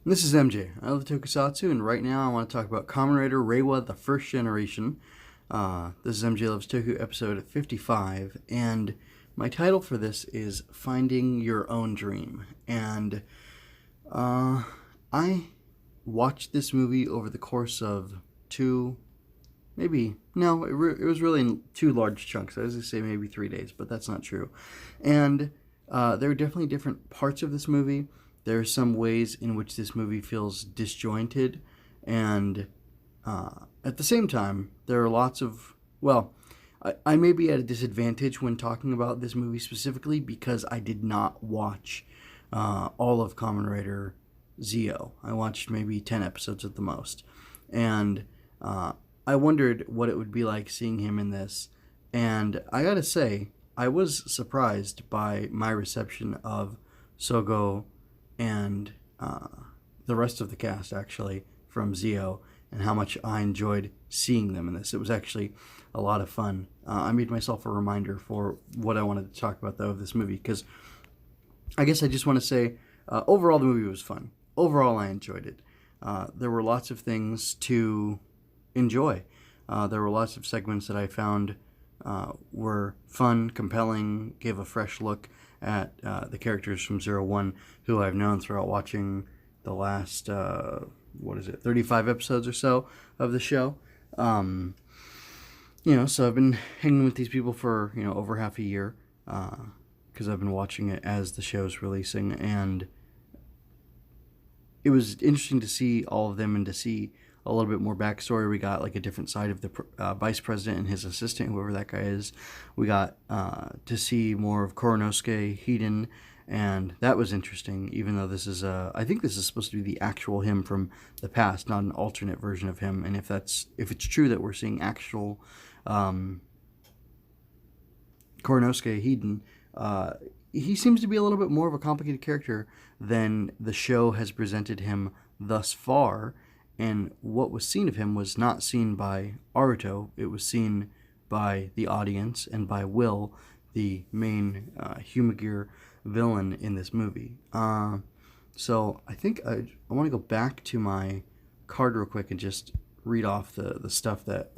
This is MJ. I love Tokusatsu, and right now I want to talk about Kamen Rider Reiwa, the first generation. This is MJ Loves Toku, episode 55, and my title for this is Finding Your Own Dream. And I watched this movie over the course of it was really in two large chunks. I was going to say maybe 3 days, but that's not true. And there are definitely different parts of this movie. There are some ways in which this movie feels disjointed, and at the same time, there are lots of, I may be at a disadvantage when talking about this movie specifically because I did not watch all of Kamen Rider Zio. I watched maybe 10 episodes at the most, and I wondered what it would be like seeing him in this, and I gotta say, I was surprised by my reception of Sougo and the rest of the cast, actually, from Zio, and how much I enjoyed seeing them in this. It was actually a lot of fun. I made myself a reminder for what I wanted to talk about, though, of this movie, because I guess I just want to say, overall, the movie was fun. Overall, I enjoyed it. There were lots of things to enjoy. There were lots of segments that I found were fun, compelling, gave a fresh look at the characters from 01 who I've known throughout watching the last 35 episodes or so of the show. So I've been hanging with these people for over half a year because I've been watching it as the show's releasing, and it was interesting to see all of them and to see a little bit more backstory. We got like a different side of the vice president and his assistant, whoever that guy is. We got to see more of Koronosuke Hiden, and that was interesting, even though this is I think this is supposed to be the actual him from the past, not an alternate version of him. And if it's true that we're seeing actual Koronosuke Hiden, he seems to be a little bit more of a complicated character than the show has presented him thus far. And what was seen of him was not seen by Aruto. It was seen by the audience and by Will, the main HumaGear villain in this movie. So I think I want to go back to my card real quick and just read off the stuff that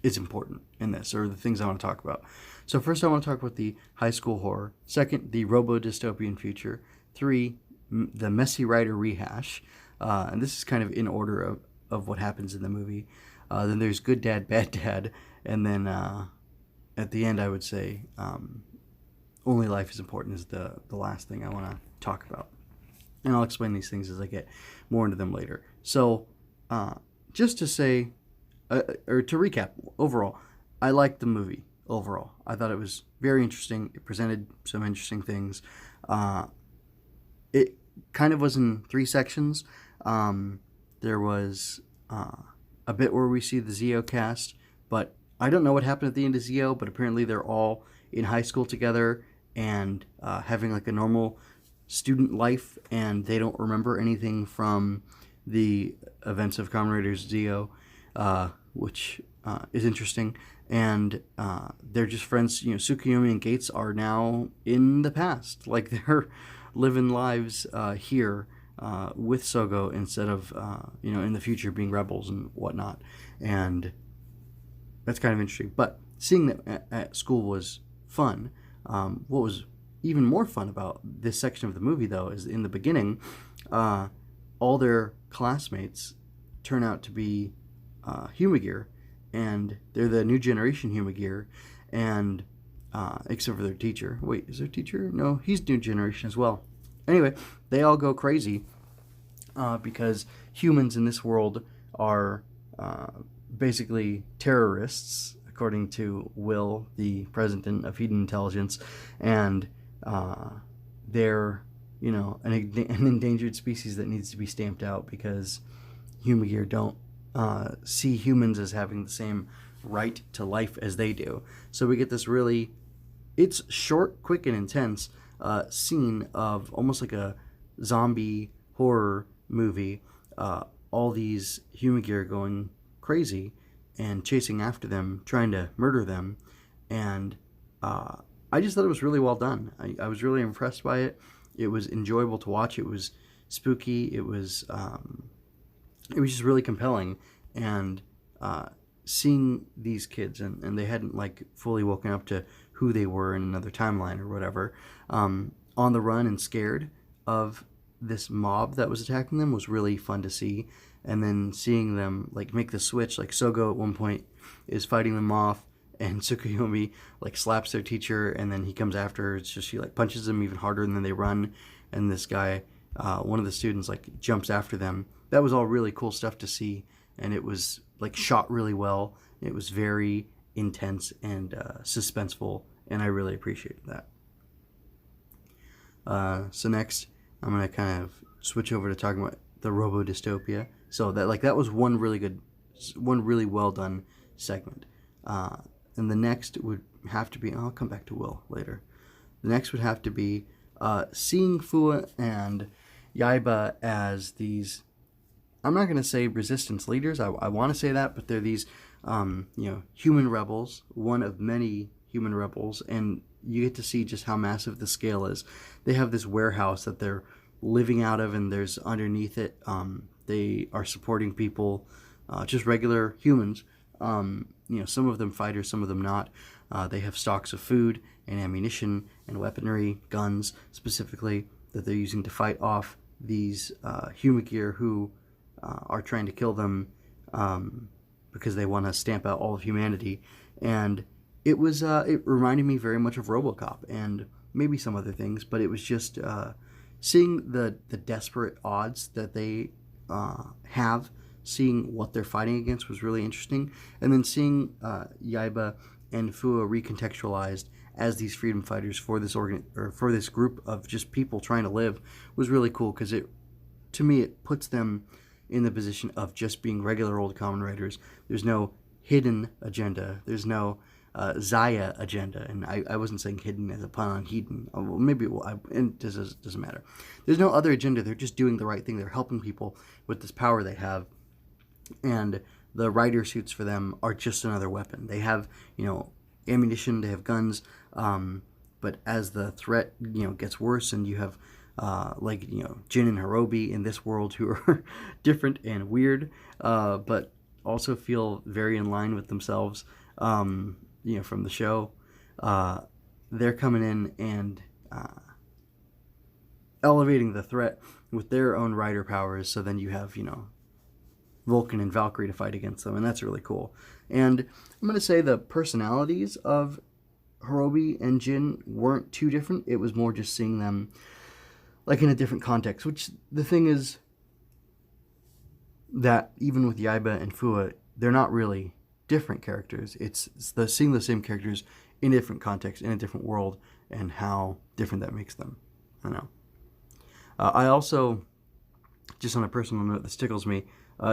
is important in this, or the things I want to talk about. So first I want to talk about the high school horror. Second, the robo-dystopian future. 3, the messy writer rehash. And this is kind of in order of what happens in the movie. Then there's good dad, bad dad. And then at the end, I would say only life is important is the last thing I want to talk about. And I'll explain these things as I get more into them later. So just to say, or to recap, overall, I liked the movie overall. I thought it was very interesting. It presented some interesting things. It kind of was in 3 sections. There was a bit where we see the Zio cast, but I don't know what happened at the end of Zio, but apparently they're all in high school together and having like a normal student life, and they don't remember anything from the events of Kamen Rider Zio, which is interesting. And they're just friends. Tsukuyomi and Gates are now in the past. Like, they're living lives here with Sougo instead of in the future being rebels and whatnot. And that's kind of interesting. But seeing them at school was fun. What was even more fun about this section of the movie, though, is in the beginning, all their classmates turn out to be HumaGear, and they're the new generation HumaGear, and except for their teacher. Wait, is their teacher? No, he's new generation as well. Anyway, they all go crazy because humans in this world are basically terrorists, according to Will, the president of Hidden Intelligence, and they're an endangered species that needs to be stamped out because HumaGear don't see humans as having the same right to life as they do. So we get this it's short, quick, and intense scene of almost like a zombie horror movie. All these HumaGear going crazy and chasing after them, trying to murder them, and I just thought it was really well done. I was really impressed by it. It was enjoyable to watch. It was spooky. It was just really compelling. And seeing these kids, and they hadn't like fully woken up to who they were in another timeline or whatever, on the run and scared of this mob that was attacking them was really fun to see. And then seeing them like make the switch, like Sougo at one point is fighting them off, and Tsukuyomi like slaps their teacher, and then he comes after her. It's just she like punches them even harder, and then they run, and this guy, one of the students, like jumps after them. That was all really cool stuff to see, and it was like shot really well. It was very intense and suspenseful, and I really appreciated that. So next, I'm gonna kind of switch over to talking about the Robo Dystopia. So that was one really well done segment. And the next would have to be, I'll come back to Will later. The next would have to be seeing Fua and Yaiba as these, I'm not going to say resistance leaders, I want to say that, but they're these, human rebels, one of many human rebels, and you get to see just how massive the scale is. They have this warehouse that they're living out of, and there's underneath it, they are supporting people, just regular humans. Some of them fighters, some of them not. They have stocks of food and ammunition and weaponry, guns specifically, that they're using to fight off these HumaGear who are trying to kill them because they want to stamp out all of humanity. And it reminded me very much of RoboCop and maybe some other things, but it was just seeing the desperate odds that they have, seeing what they're fighting against was really interesting, and then seeing Yaiba and Fua recontextualized as these freedom fighters for this for this group of just people trying to live was really cool, because to me it puts them in the position of just being regular old Kamen Riders. There's no hidden agenda. There's no Zaya agenda, and I wasn't saying hidden as a pun on hedon. Well, maybe it will, it doesn't matter. There's no other agenda. They're just doing the right thing. They're helping people with this power they have, and the rider suits for them are just another weapon. They have, ammunition, they have guns, but as the threat, gets worse, and you have, Jin and Hirobi in this world who are different and weird, but also feel very in line with themselves, from the show. They're coming in and elevating the threat with their own rider powers, so then you have, Vulcan and Valkyrie to fight against them, and that's really cool. And I'm going to say the personalities of Hirobi and Jin weren't too different. It was more just seeing them like in a different context, which the thing is that even with Yaiba and Fua, they're not really different characters. It's seeing the same characters in a different context, in a different world, and how different that makes them. I know. I also, just on a personal note, this tickles me,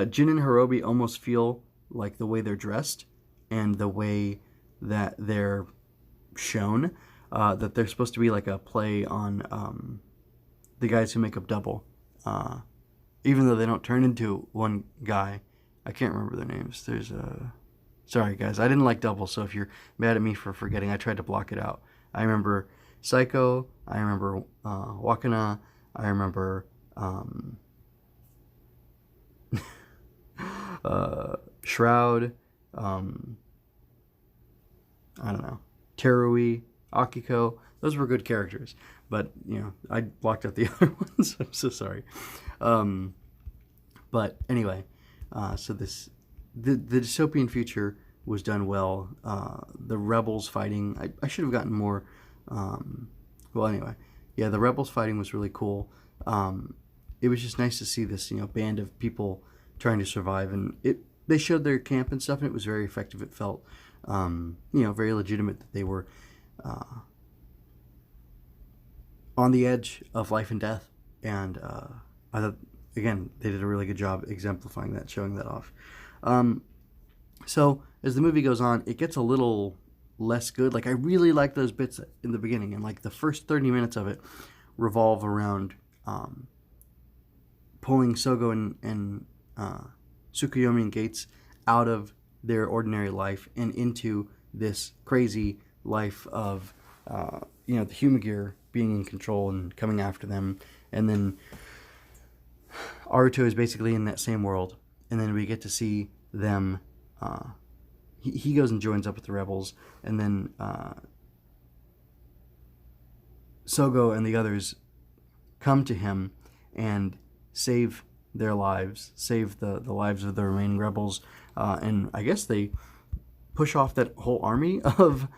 Jin and Hirobi almost feel like the way they're dressed and the way that they're shown, that they're supposed to be like a play on the guys who make up Double. Even though they don't turn into one guy. I can't remember their names. There's sorry guys, I didn't like Double, so if you're mad at me for forgetting, I tried to block it out. I remember Psycho, I remember Wakana, I remember Shroud, I don't know, Teruaki, Akiko. Those were good characters, but I blocked out the other ones. I'm so sorry. But anyway, so the dystopian future was done well. The rebels fighting, I should have gotten more. Well, anyway, yeah, the rebels fighting was really cool. It was just nice to see this, band of people trying to survive, and they showed their camp and stuff, and it was very effective. It felt, very legitimate that they were on the edge of life and death, and I thought, again, they did a really good job exemplifying that, showing that off. So as the movie goes on, it gets a little less good. Like, I really like those bits in the beginning, and like the first 30 minutes of it revolve around pulling Sougo and Tsukuyomi and Gates out of their ordinary life and into this crazy life of the HumaGear being in control and coming after them, and then Aruto is basically in that same world, and then we get to see them. He goes and joins up with the rebels, and then Sougo and the others come to him and save their lives, save the lives of the remaining rebels, and I guess they push off that whole army of.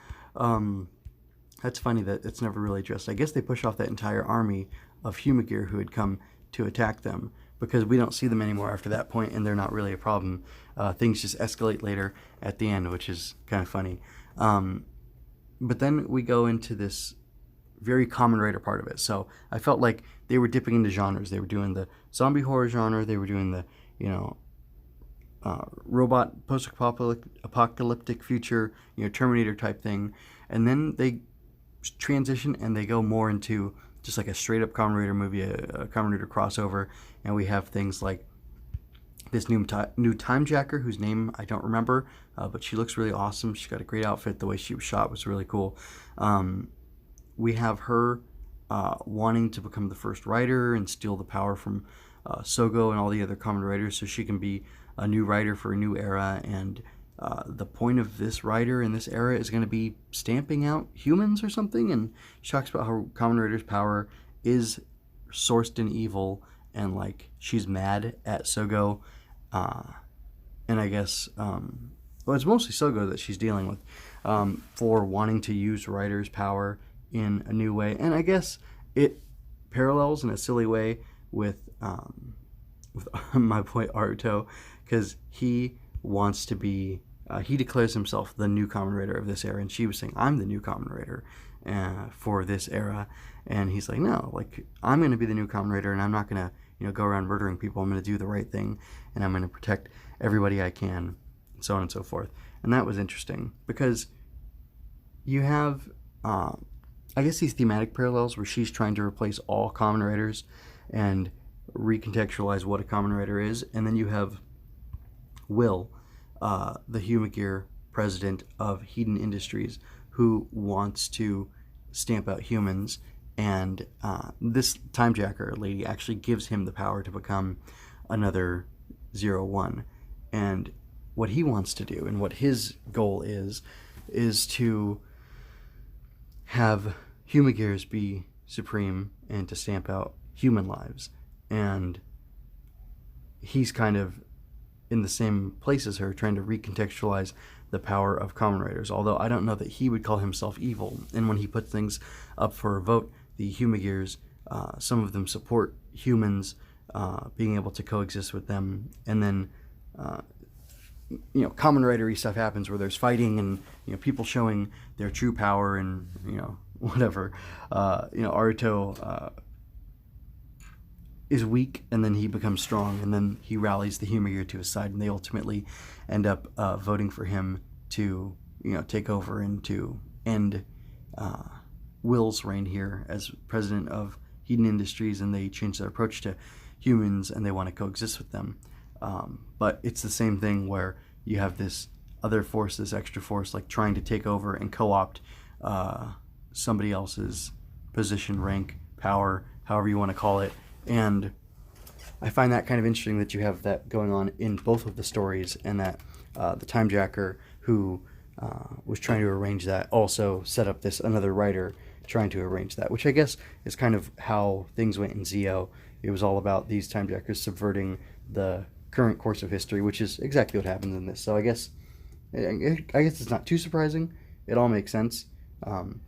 That's funny that it's never really addressed. I guess they push off that entire army of HumaGear who had come to attack them, because we don't see them anymore after that point, and they're not really a problem. Things just escalate later at the end, which is kind of funny. But then we go into this very Kamen Rider part of it. So I felt like they were dipping into genres. They were doing the zombie horror genre. They were doing the, robot post-apocalyptic future, Terminator type thing. And then they transition and they go more into just like a straight up Kamen Rider movie, a Kamen Rider crossover. And we have things like this new time jacker whose name I don't remember, but she looks really awesome. She's got a great outfit. The way she was shot was really cool. We have her wanting to become the first rider and steal the power from Sougo and all the other Kamen Riders so she can be a new rider for a new era. And the point of this rider in this era is going to be stamping out humans or something. And she talks about how Kamen Rider's power is sourced in evil, and like she's mad at Sougo. And I guess, it's mostly Sougo that she's dealing with for wanting to use Rider's power in a new way. And I guess it parallels in a silly way with my boy Aruto, because he wants to be, he declares himself the new Kamen Rider of this era, and she was saying, I'm the new Kamen Rider for this era. And he's like, no, like, I'm going to be the new Kamen Rider, and I'm not going to, go around murdering people. I'm going to do the right thing, and I'm going to protect everybody I can, and so on and so forth. And that was interesting, because you have, I guess, these thematic parallels where she's trying to replace all Kamen Riders and recontextualize what a Kamen Rider is. And then you have Will, the HumaGear president of Hedon Industries, who wants to stamp out humans. And this time jacker lady actually gives him the power to become another 01. And what he wants to do and what his goal is to have HumaGears be supreme and to stamp out human lives. And he's kind of in the same place as her, trying to recontextualize the power of Kamen Riders, although I don't know that he would call himself evil. And when he puts things up for a vote, the HumaGears, some of them support humans being able to coexist with them. And then, Kamen Rider-y stuff happens where there's fighting and, people showing their true power and, whatever. Aruto is weak, and then he becomes strong, and then he rallies the HumaGear to his side, and they ultimately end up voting for him to, take over and to end Will's reign here as president of Hedon Industries, and they change their approach to humans, and they want to coexist with them. But it's the same thing where you have this other force, this extra force, like trying to take over and co-opt somebody else's position, rank, power, however you want to call it. And I find that kind of interesting that you have that going on in both of the stories, and that the time jacker who was trying to arrange that also set up this another writer trying to arrange that, which I guess is kind of how things went in Zio. It was all about these time jackers subverting the current course of history, which is exactly what happens in this. So I guess it's not too surprising. It all makes sense.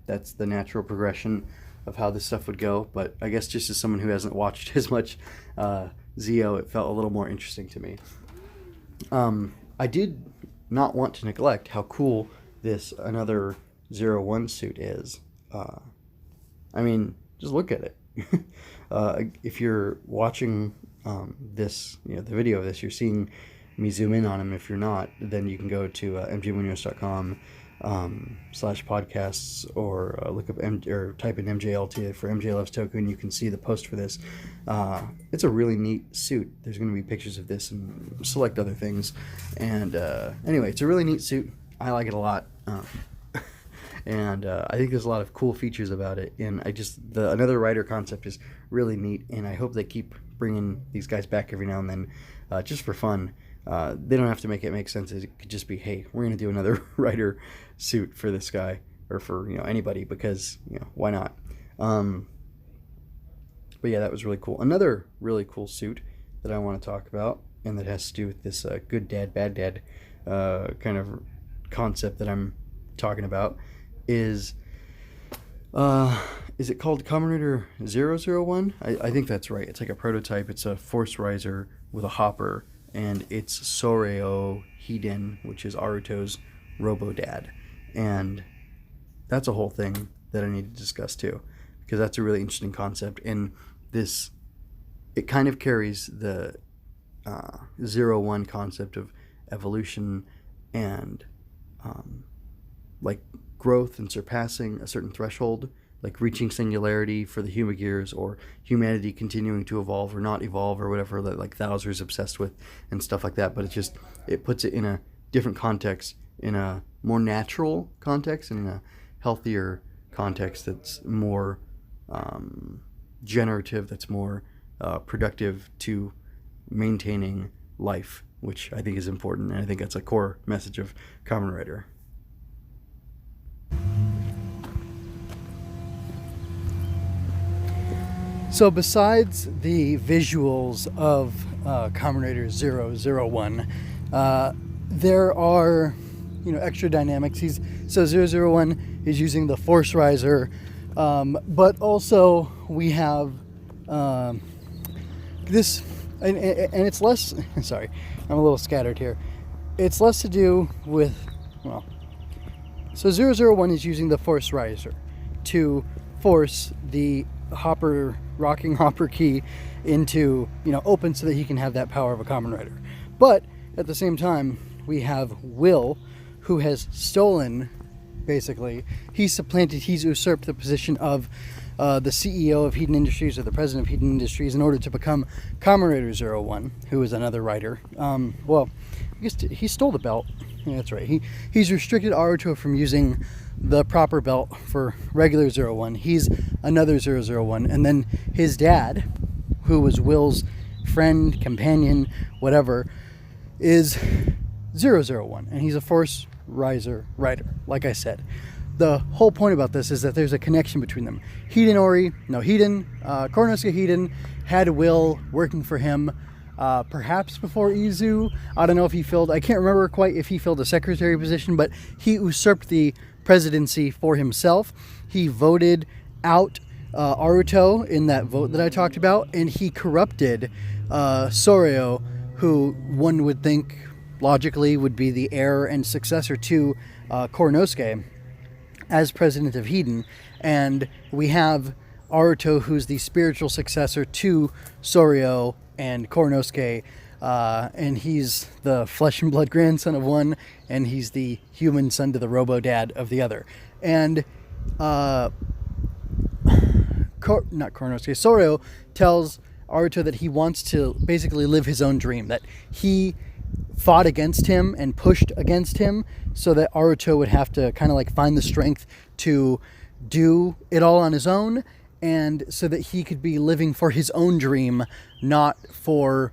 That's the natural progression of how this stuff would go. But I guess just as someone who hasn't watched as much Zio, it felt a little more interesting to me. I did not want to neglect how cool this another 01 suit is. I mean, just look at it. If you're watching this, the video of this, you're seeing me zoom in on him. If you're not, then you can go to mjmunoz.com /podcasts, or look up or type in MJLT for MJ Loves Toku, and you can see the post for this. It's a really neat suit. There's going to be pictures of this and select other things. And anyway, it's a really neat suit. I like it a lot. And I think there's a lot of cool features about it. And another writer concept is really neat. And I hope they keep bringing these guys back every now and then, just for fun. They don't have to make it make sense. It could just be, hey, we're going to do another writer suit for this guy, or for anybody, because why not? But yeah, that was really cool. Another really cool suit that I want to talk about, and that has to do with this good dad, bad dad kind of concept that I'm talking about, is it called Kamen Rider 001? I think that's right. It's like a prototype. It's a Force Riser with a hopper, and it's Soreo Hiden, which is Aruto's robo-dad. And that's a whole thing that I need to discuss too, because that's a really interesting concept. And it kind of carries the 0-1 concept of evolution and like growth and surpassing a certain threshold, like reaching singularity for the HumaGears, or humanity continuing to evolve or not evolve, or whatever that like Thouser's obsessed with and stuff like that. But it puts it in a different context, in a more natural context, and in a healthier context that's more generative, that's more productive to maintaining life, which I think is important, and I think that's a core message of Kamen Rider. So besides the visuals of Kamen Rider 001, there are extra dynamics. So 001 is using the Force Riser, but also we have this, and it's less, sorry, I'm a little scattered here. It's less to do with, so 001 is using the Force Riser to force the rocking hopper key into, open, so that he can have that power of a Kamen Rider. But at the same time, we have Will, who has stolen, basically, he's usurped the position of the CEO of Hiden Industries, or the president of Hiden Industries, in order to become Kamen Rider 01, who is another writer. Well, I guess he stole the belt. Yeah, that's right. He's restricted Aruto from using the proper belt for regular 01. He's another 001. And then his dad, who was Will's friend, companion, whatever, is 001. And he's a Force Riser writer, like I said. The whole point about this is that there's a connection between them. Konosuke Hiden had Will working for him, perhaps before Izu. I don't know if I can't remember quite if he filled a secretary position, but he usurped the presidency for himself. He voted out Aruto in that vote that I talked about, and he corrupted Soreo, who one would think logically would be the heir and successor to Konosuke, as president of Hiden. And we have Aruto, who's the spiritual successor to Soreo and Konosuke, and he's the flesh and blood grandson of one, and he's the human son to the robo-dad of the other. And Soreo tells Aruto that he wants to basically live his own dream, that he fought against him and pushed against him, so that Aruto would have to kind of like find the strength to do it all on his own, and so that he could be living for his own dream, not for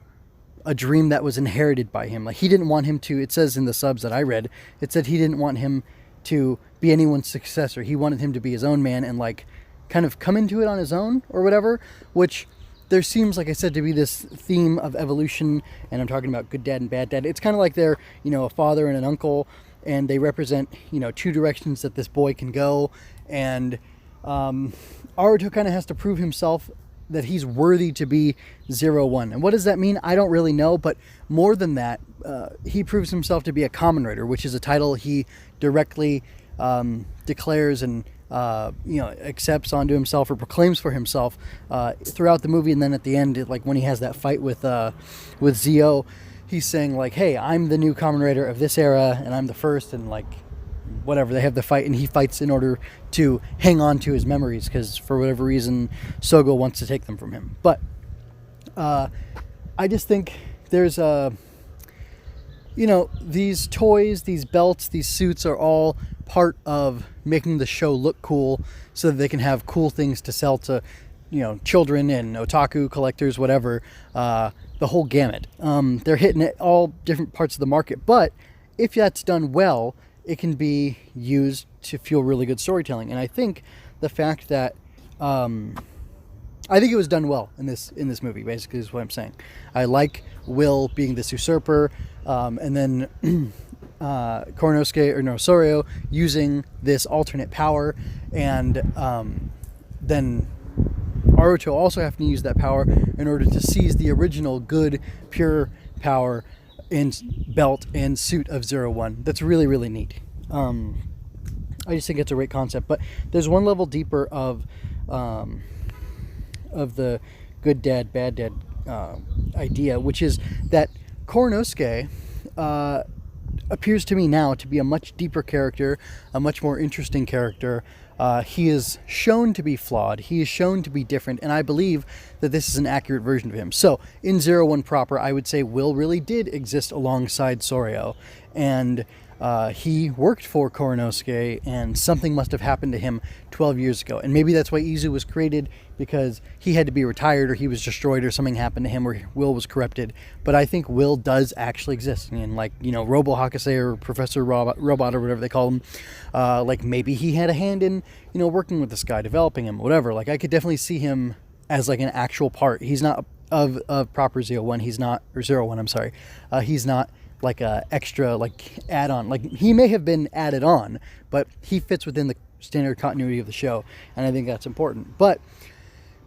a dream that was inherited by him. Like, he didn't want him to, it says in the subs that I read, it said he didn't want him to be anyone's successor. He wanted him to be his own man and like kind of come into it on his own or whatever, which there seems, like I said, to be this theme of evolution, and I'm talking about good dad and bad dad. It's kind of like they're, a father and an uncle, and they represent, two directions that this boy can go, and Aruto kind of has to prove himself that he's worthy to be 01. And what does that mean? I don't really know, but more than that, he proves himself to be a Kamen Rider, which is a title he directly declares and accepts onto himself, or proclaims for himself throughout the movie. And then at the end, like when he has that fight with Zio, he's saying like, hey, I'm the new Kamen Rider of this era, and I'm the first, and like whatever, they have the fight, and he fights in order to hang on to his memories, because for whatever reason Sougo wants to take them from him. But I just think there's these toys, these belts, these suits are all part of making the show look cool so that they can have cool things to sell to, children and otaku collectors, whatever, the whole gamut. They're hitting at all different parts of the market. But if that's done well, it can be used to fuel really good storytelling. And I think the fact that I think it was done well in this movie, basically, is what I'm saying. I like Will being this usurper, and then Soryo using this alternate power, and then Aruto also having to use that power in order to seize the original good, pure power in belt and suit of 01. That's really, really neat. I just think it's a great concept. But there's one level deeper of the good dad, bad dad idea, which is that Koronosuke appears to me now to be a much deeper character, a much more interesting character. He is shown to be flawed. He is shown to be different, and I believe that this is an accurate version of him. So, in 01 proper, I would say Will really did exist alongside Soryo, and he worked for Koronosuke, and something must have happened to him 12 years ago. And maybe that's why Izu was created, because he had to be retired, or he was destroyed, or something happened to him, or Will was corrupted. But I think Will does actually exist. And Robo Hakase, or Professor Robot, or whatever they call him, maybe he had a hand in, working with this guy, developing him, whatever. I could definitely see him as an actual part. He's not of proper 01. He's not, or 01, I'm sorry. He's not a extra add-on. He may have been added on, but he fits within the standard continuity of the show, and I think that's important. But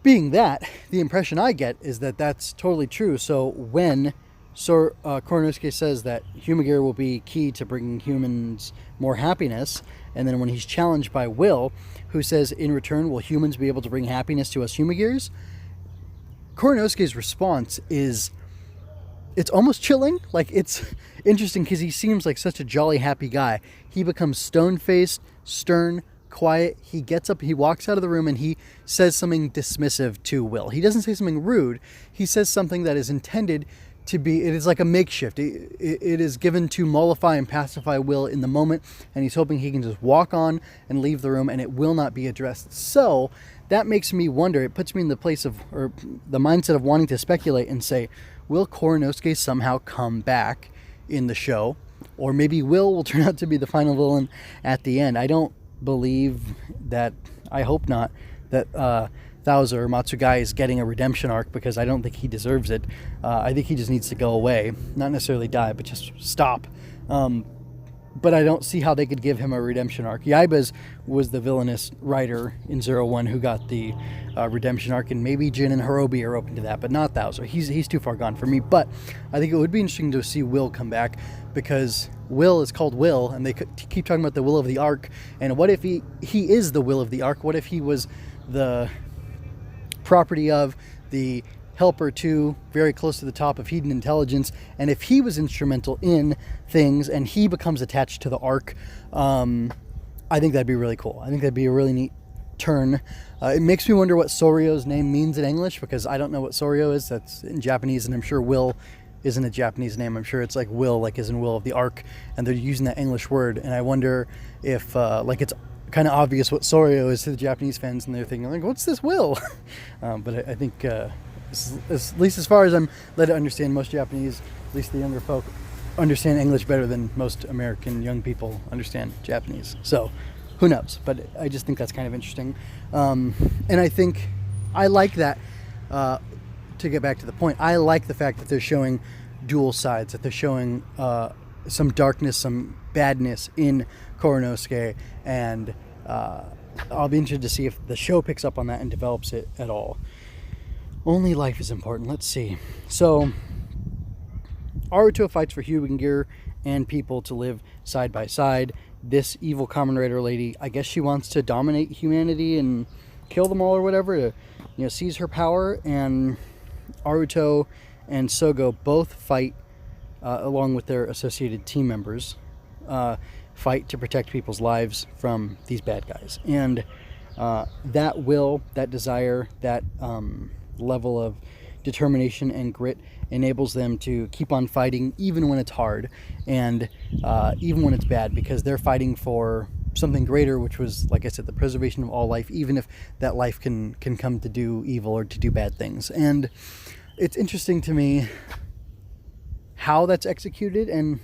being that, the impression I get is that that's totally true. So when Koronosuke says that HumaGear will be key to bringing humans more happiness, and then when he's challenged by Will, who says, in return, will humans be able to bring happiness to us HumaGears? Koronosuke's response is, it's almost chilling. It's interesting because he seems like such a jolly, happy guy. He becomes stone-faced, stern, quiet. He gets up, he walks out of the room, and he says something dismissive to Will. He doesn't say something rude. He says something that is intended to be, it is like a makeshift. It is given to mollify and pacify Will in the moment, and he's hoping he can just walk on and leave the room, and it will not be addressed. So that makes me wonder, it puts me in the place of, or the mindset of wanting to speculate and say, will Koronosuke somehow come back in the show? Or maybe Will turn out to be the final villain at the end. I don't believe that, I hope not, that Thousa or Matsugai is getting a redemption arc, because I don't think he deserves it. I think he just needs to go away. Not necessarily die, but just stop. But I don't see how they could give him a redemption arc. Yaibas was the villainous writer in 01 who got the redemption arc, and maybe Jin and Hirobi are open to that, but not Thousa. He's too far gone for me. But I think it would be interesting to see Will come back, because Will is called Will, and they keep talking about the will of the arc. And what if he is the will of the arc? What if he was the property of the helper to, very close to the top of hidden intelligence, and if he was instrumental in things and he becomes attached to the arc, I think that'd be really cool. I think that'd be a really neat turn. It makes me wonder what Soryo's name means in English, because I don't know what Soryo is. That's in Japanese, and I'm sure Will isn't a Japanese name. I'm sure it's like Will, as in Will of the Ark, and they're using that English word, and I wonder if it's kind of obvious what Soryo is to the Japanese fans, and they're thinking what's this Will? But I think at least as far as I'm led to understand, most Japanese, at least the younger folk, understand English better than most American young people understand Japanese. So who knows? But I just think that's kind of interesting. And I think I like that, to get back to the point, I like the fact that they're showing dual sides, that they're showing some darkness, some badness in Koronosuke, and I'll be interested to see if the show picks up on that and develops it at all. Only life is important. Let's see. So Aruto fights for HumaGear and people to live side by side. This evil Kamen Rider lady, I guess she wants to dominate humanity and kill them all or whatever, to seize her power. And Aruto and Sougo both fight, along with their associated team members, fight to protect people's lives from these bad guys. And that will, that desire, that level of determination and grit enables them to keep on fighting even when it's hard, and even when it's bad, because they're fighting for something greater, which was, like I said, the preservation of all life, even if that life can come to do evil or to do bad things. And it's interesting to me how that's executed, and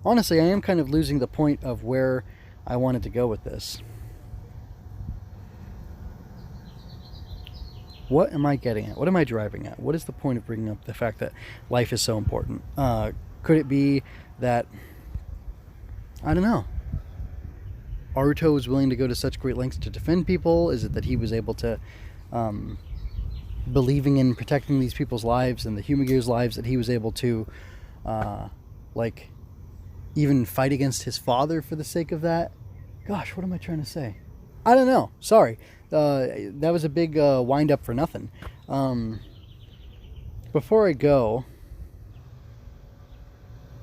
honestly, I am kind of losing the point of where I wanted to go with this. What am I getting at? What am I driving at? What is the point of bringing up the fact that life is so important? Could it be that, I don't know, Aruto was willing to go to such great lengths to defend people? Is it that he was able to, believing in protecting these people's lives and the HumaGear's lives, that he was able to, like, even fight against his father for the sake of that? Gosh, what am I trying to say? I don't know. Sorry. That was a big wind up for nothing. Before I go,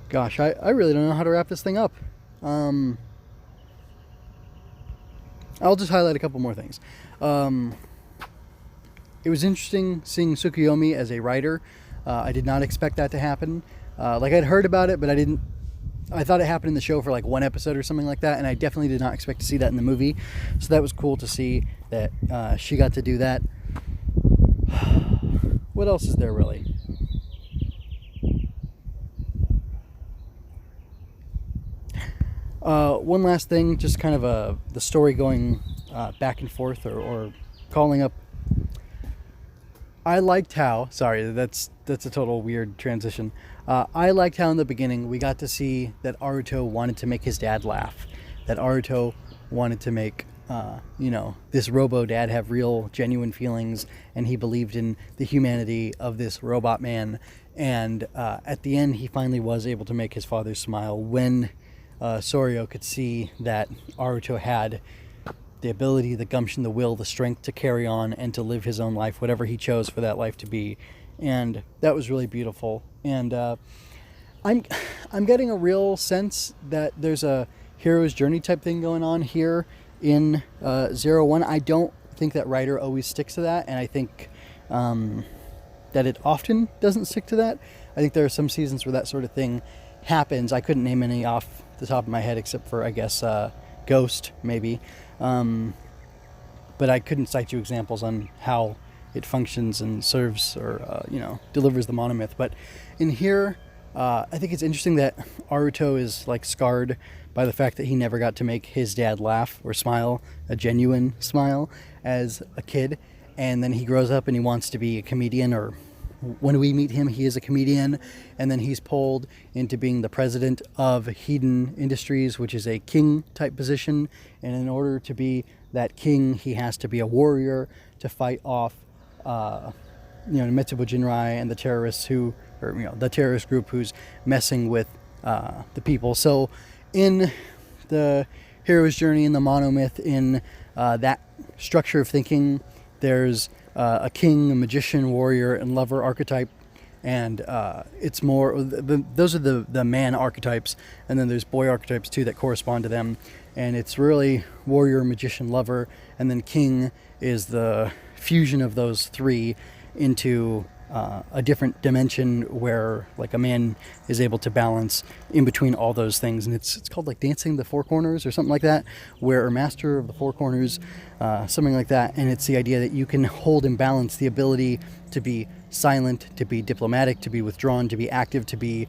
gosh, I really don't know how to wrap this thing up. I'll just highlight a couple more things. It was interesting seeing Tsukuyomi as a writer. I did not expect that to happen. Like, I'd heard about it, but I thought it happened in the show for like one episode or something like that, and I definitely did not expect to see that in the movie. So that was cool to see that she got to do that. What else is there, really? One last thing, just kind of the story going back and forth, or calling up. I liked how, sorry, that's a total weird transition. I liked how in the beginning we got to see that Aruto wanted to make his dad laugh. That Aruto wanted to make, this robo-dad have real, genuine feelings, and he believed in the humanity of this robot man. And at the end, he finally was able to make his father smile when Soryo could see that Aruto had the ability, the gumption, the will, the strength to carry on and to live his own life, whatever he chose for that life to be. And that was really beautiful. And I'm getting a real sense that there's a hero's journey type thing going on here in 01. I don't think that writer always sticks to that, and I think that it often doesn't stick to that. I think there are some seasons where that sort of thing happens. I couldn't name any off the top of my head except for, I guess, Ghost, maybe. But I couldn't cite you examples on how it functions and serves or, delivers the monomyth. But in here, I think it's interesting that Aruto is, like, scarred by the fact that he never got to make his dad laugh or smile, a genuine smile, as a kid. And then he grows up and he wants to be a comedian, or when we meet him, he is a comedian, and then he's pulled into being the president of Hedon Industries, which is a king-type position. And in order to be that king, he has to be a warrior to fight off, Mitsubo Jinrai and the terrorists the terrorist group who's messing with the people. So, in the hero's journey, in the monomyth, in that structure of thinking, there's a king, a magician, warrior, and lover archetype, and it's more, those are the man archetypes, and then there's boy archetypes too that correspond to them, and it's really warrior, magician, lover, and then king is the fusion of those three into a different dimension where, like, a man is able to balance in between all those things, and it's called, like, dancing the four corners or something like that, where, or master of the four corners, something like that. And it's the idea that you can hold and balance the ability to be silent, to be diplomatic, to be withdrawn, to be active, to be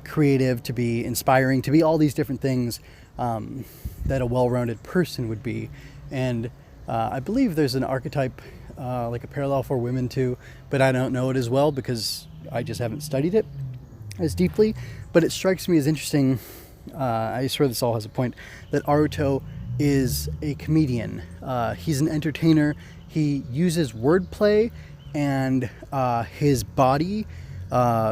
creative, to be inspiring, to be all these different things that a well-rounded person would be. And I believe there's an archetype, like a parallel for women too, but I don't know it as well because I just haven't studied it as deeply. But it strikes me as interesting, I swear this all has a point, that Aruto is a comedian. He's an entertainer. He uses wordplay and his body,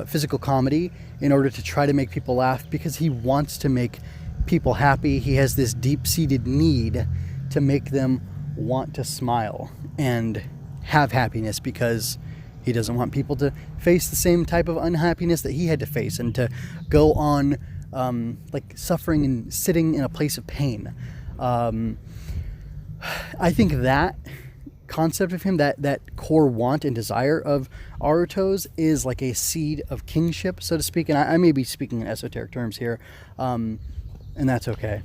physical comedy, in order to try to make people laugh because he wants to make people happy. He has this deep-seated need to make them want to smile and have happiness because he doesn't want people to face the same type of unhappiness that he had to face and to go on suffering and sitting in a place of pain. I think that concept of him, that core want and desire of Aruto's is like a seed of kingship, so to speak. And I may be speaking in esoteric terms here, and that's okay.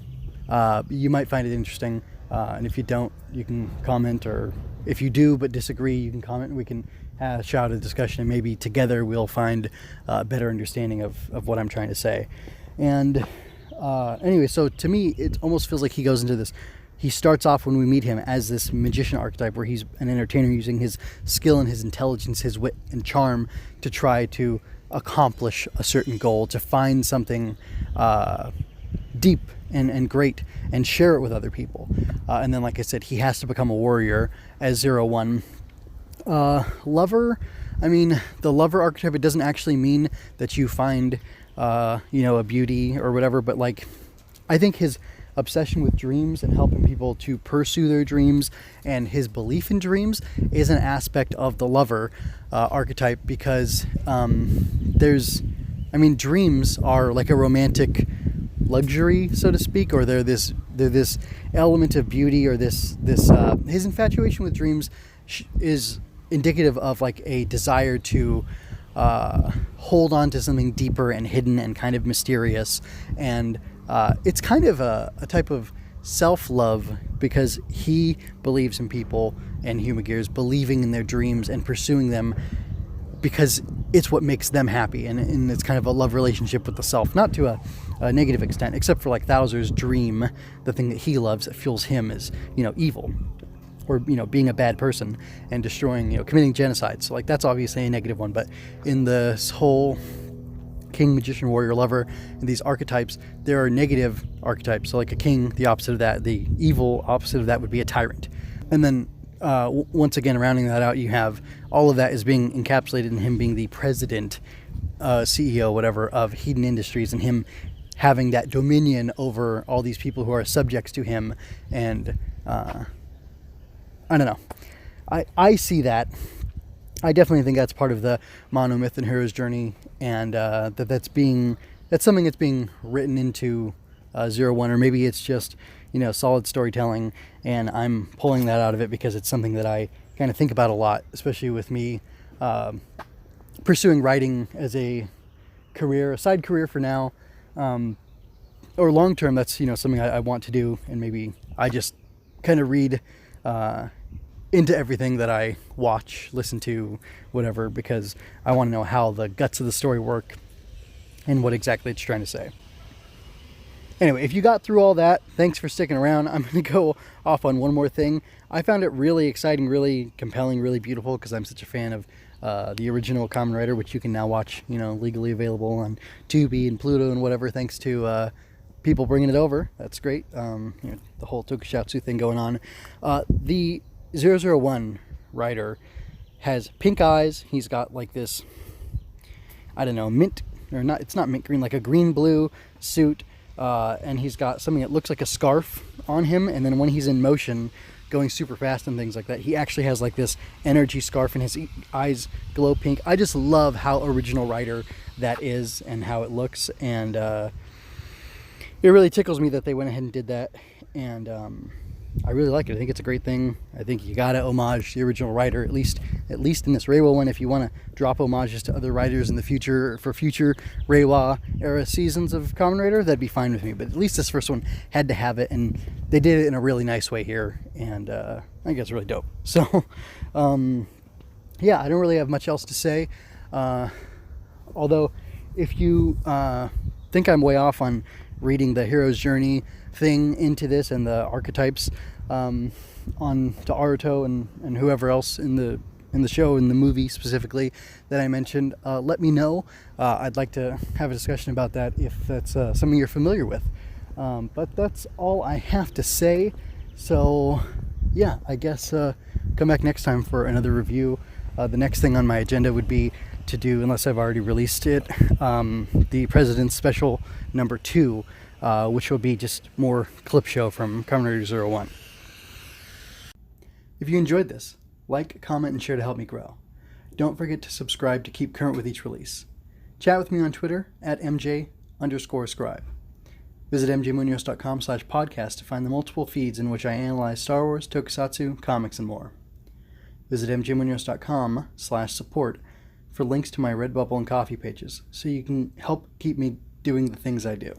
You might find it interesting, and if you don't, you can comment, or if you do but disagree, you can comment, and we can shout a discussion, and maybe together we'll find a better understanding of what I'm trying to say. And anyway, so to me, it almost feels like he goes into this. He starts off when we meet him as this magician archetype where he's an entertainer using his skill and his intelligence, his wit and charm to try to accomplish a certain goal, to find something deep and great and share it with other people. And then, like I said, he has to become a warrior as 01. Lover, I mean, the lover archetype, it doesn't actually mean that you find, a beauty or whatever, but like, I think his obsession with dreams and helping people to pursue their dreams and his belief in dreams is an aspect of the lover archetype, because dreams are like a romantic luxury, so to speak, or they're this element of beauty, or this his infatuation with dreams is indicative of like a desire to hold on to something deeper and hidden and kind of mysterious. And it's kind of a type of self-love, because he believes in people and HumaGears believing in their dreams and pursuing them because it's what makes them happy. And it's kind of a love relationship with the self, not to a negative extent, except for like Thouser's dream, the thing that he loves that fuels him is, evil, or, being a bad person and destroying, committing genocide. So like, that's obviously a negative one. But in this whole king, magician, warrior, lover, and these archetypes, there are negative archetypes. So like a king, the opposite of that, the evil opposite of that would be a tyrant. And then once again, rounding that out, you have all of that is being encapsulated in him being the president, CEO, whatever, of Hedon Industries, and him having that dominion over all these people who are subjects to him. And I don't know. I see that. I definitely think that's part of the monomyth and hero's journey, and that's something that's being written into 01, or maybe it's just solid storytelling, and I'm pulling that out of it because it's something that I kind of think about a lot, especially with me pursuing writing as a career, a side career for now, or long term. That's something I want to do, and maybe I just kind of read into everything that I watch, listen to, whatever, because I want to know how the guts of the story work and what exactly it's trying to say. Anyway, if you got through all that, thanks for sticking around. I'm going to go off on one more thing. I found it really exciting, really compelling, really beautiful, because I'm such a fan of the original Kamen Rider, which you can now watch, legally available on Tubi and Pluto and whatever, thanks to people bringing it over. That's great. The whole tokusatsu thing going on. The 001 rider has pink eyes. He's got like this, I don't know, mint, or not, it's not mint green, like a green-blue suit, and he's got something that looks like a scarf on him, and then when he's in motion, going super fast and things like that, he actually has like this energy scarf, and his eyes glow pink. I just love how original rider that is and how it looks, and it really tickles me that they went ahead and did that, and I really like it. I think it's a great thing. I think you gotta homage the original writer, at least in this Reiwa one. If you want to drop homages to other writers in the future, for future Reiwa era seasons of Kamen Rider, that'd be fine with me. But at least this first one had to have it, and they did it in a really nice way here, and I think it's really dope. So, yeah, I don't really have much else to say. Although, if you think I'm way off on reading the hero's journey thing into this and the archetypes on to Aruto and whoever else in the show, in the movie specifically that I mentioned, let me know. I'd like to have a discussion about that if that's something you're familiar with. But that's all I have to say. So yeah, I guess come back next time for another review. The next thing on my agenda would be to do, unless I've already released it, the President's Special number 2, which will be just more clip show from Kamen Rider 01. If you enjoyed this, like, comment, and share to help me grow. Don't forget to subscribe to keep current with each release. Chat with me on Twitter at MJ_scribe. Visit mjmunoz.com/podcast to find the multiple feeds in which I analyze Star Wars, tokusatsu, comics, and more. Visit mjmunoz.com/support for links to my Redbubble and Coffee pages so you can help keep me doing the things I do.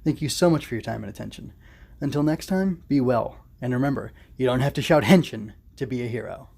Thank you so much for your time and attention. Until next time, be well, and remember, you don't have to shout henshin to be a hero.